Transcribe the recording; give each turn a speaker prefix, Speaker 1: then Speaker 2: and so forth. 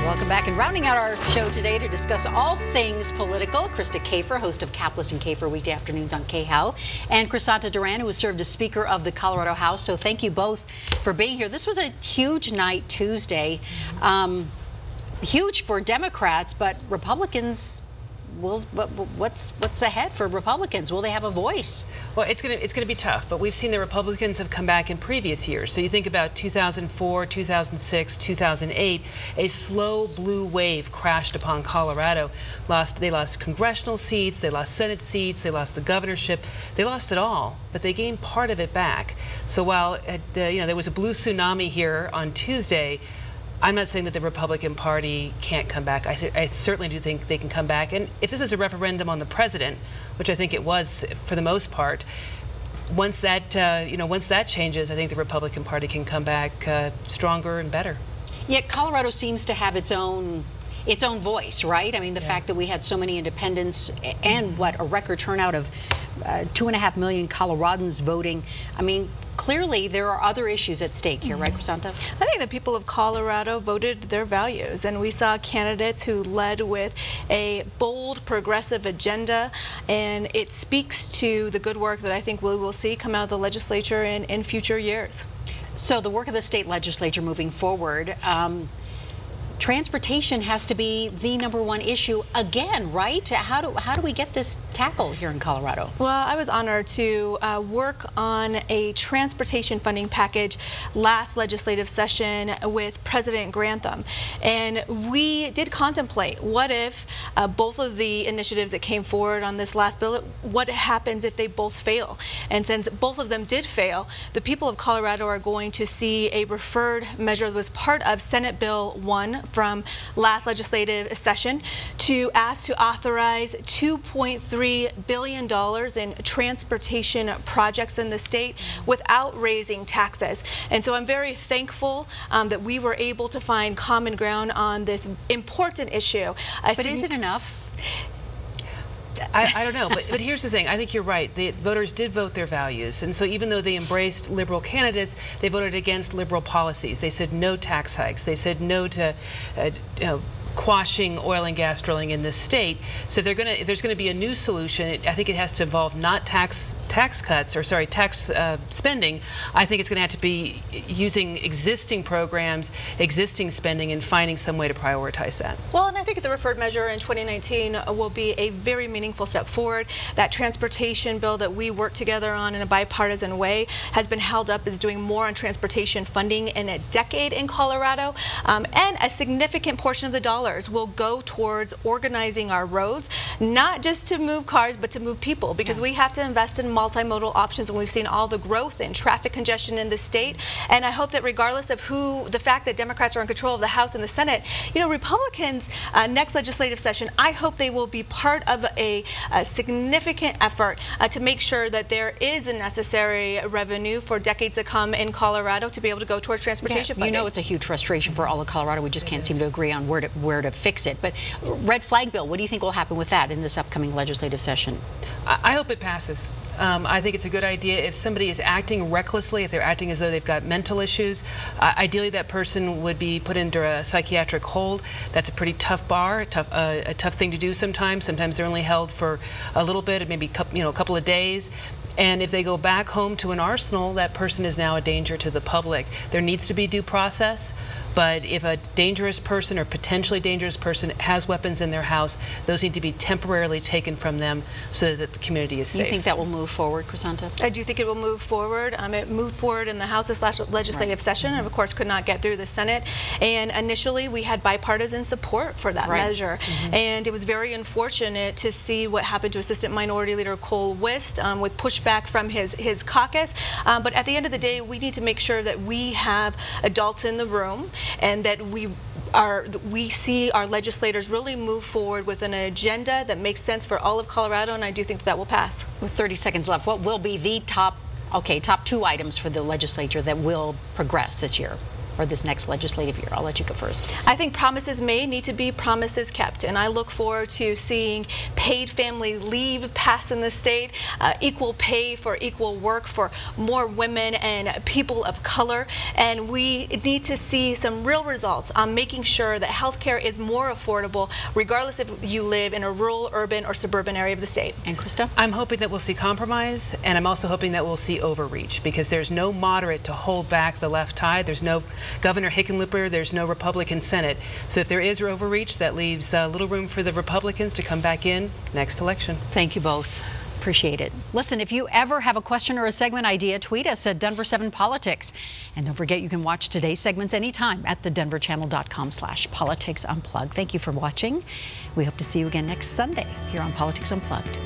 Speaker 1: Welcome back. And rounding out our show today to discuss all things political, Krista Kafer, host of Caplis and Kafer weekday afternoons on KHOW, and Crisanta Duran, who has served as Speaker of the Colorado House. So thank you both for being here. This was a huge night Tuesday. Huge for Democrats, but Republicans, well, what's ahead for Republicans? Will they have a voice?
Speaker 2: Well, it's gonna be tough, but we've seen the Republicans have come back in previous years. So you think about 2004, 2006, 2008, a slow blue wave crashed upon Colorado. They lost congressional seats, they lost Senate seats, they lost the governorship, they lost it all, but they gained part of it back. So while there was a blue tsunami here on Tuesday, I'm not saying that the Republican Party can't come back. I certainly do think they can come back. And if this is a referendum on the president, which I think it was for the most part, once that changes, I think the Republican Party can come back stronger and better.
Speaker 1: Yet Colorado seems to have its own voice, right? I mean, the fact that we had so many independents and a record turnout of 2.5 million Coloradans voting. I mean, clearly there are other issues at stake here, right, Crisanta?
Speaker 3: I think the people of Colorado voted their values, and we saw candidates who led with a bold, progressive agenda, and it speaks to the good work that I think we will see come out of the legislature in future years.
Speaker 1: So the work of the state legislature moving forward, transportation has to be the #1 issue again, right? How do we get this tackled here in Colorado?
Speaker 3: Well, I was honored to work on a transportation funding package last legislative session with President Grantham, and we did contemplate what if both of the initiatives that came forward on this last bill, what happens if they both fail? And since both of them did fail, the people of Colorado are going to see a referred measure that was part of Senate Bill 1 from last legislative session to ask to authorize $2.3 billion in transportation projects in the state without raising taxes. And so I'm very thankful that we were able to find common ground on this important issue.
Speaker 1: But is it enough?
Speaker 2: I don't know, but here's the thing. I think you're right. The voters did vote their values, and so even though they embraced liberal candidates, they voted against liberal policies. They said no tax hikes. They said no to quashing oil and gas drilling in this state. So if there's going to be a new solution, I think it has to involve not tax spending. I think it's going to have to be using existing programs, existing spending, and finding some way to prioritize that.
Speaker 3: Well, and I think the referred measure in 2019 will be a very meaningful step forward. That transportation bill that we worked together on in a bipartisan way has been held up as doing more on transportation funding in a decade in Colorado, and a significant portion of the dollars will go towards organizing our roads, not just to move cars, but to move people, because we have to invest in multimodal options when we've seen all the growth in traffic congestion in the state. And I hope that regardless of the fact that Democrats are in control of the House and the Senate, Republicans next legislative session, I hope they will be part of a significant effort to make sure that there is a necessary revenue for decades to come in Colorado to be able to go towards transportation funding.
Speaker 1: You know, it's a huge frustration for all of Colorado. We just can't seem to agree on where to fix it. But red flag bill, what do you think will happen with that in this upcoming legislative session?
Speaker 2: I hope it passes. I think it's a good idea. If somebody is acting recklessly, if they're acting as though they've got mental issues, ideally that person would be put under a psychiatric hold. That's a pretty tough bar, a tough thing to do sometimes. Sometimes they're only held for a little bit, maybe a couple of days. And if they go back home to an arsenal, that person is now a danger to the public. There needs to be due process, but if a dangerous person or potentially dangerous person has weapons in their house, those need to be temporarily taken from them so that the community is safe.
Speaker 1: You think that will move forward, Crisanta?
Speaker 3: I do think it will move forward. It moved forward in the House this last legislative session, and of course could not get through the Senate. And initially we had bipartisan support for that measure. And it was very unfortunate to see what happened to Assistant Minority Leader Cole Wist with pushback from his caucus. But at the end of the day, we need to make sure that we have adults in the room and that we see our legislators really move forward with an agenda that makes sense for all of Colorado, and I do think that will pass.
Speaker 1: With 30 seconds left, what will be the top 2 items for the legislature that will progress this year? or this next legislative year? I'll let you go first.
Speaker 3: I think promises made need to be promises kept, and I look forward to seeing paid family leave pass in the state, equal pay for equal work for more women and people of color, and we need to see some real results on making sure that health care is more affordable regardless if you live in a rural, urban, or suburban area of the state.
Speaker 1: And Krista?
Speaker 2: I'm hoping that we'll see compromise, and I'm also hoping that we'll see overreach, because there's no moderate to hold back the left tide. There's no Governor Hickenlooper, there's no Republican Senate. So if there is overreach, that leaves little room for the Republicans to come back in next election.
Speaker 1: Thank you both. Appreciate it. Listen, if you ever have a question or a segment idea, tweet us at Denver 7 Politics. And don't forget, you can watch today's segments anytime at thedenverchannel.com/politicsunplugged. Thank you for watching. We hope to see you again next Sunday here on Politics Unplugged.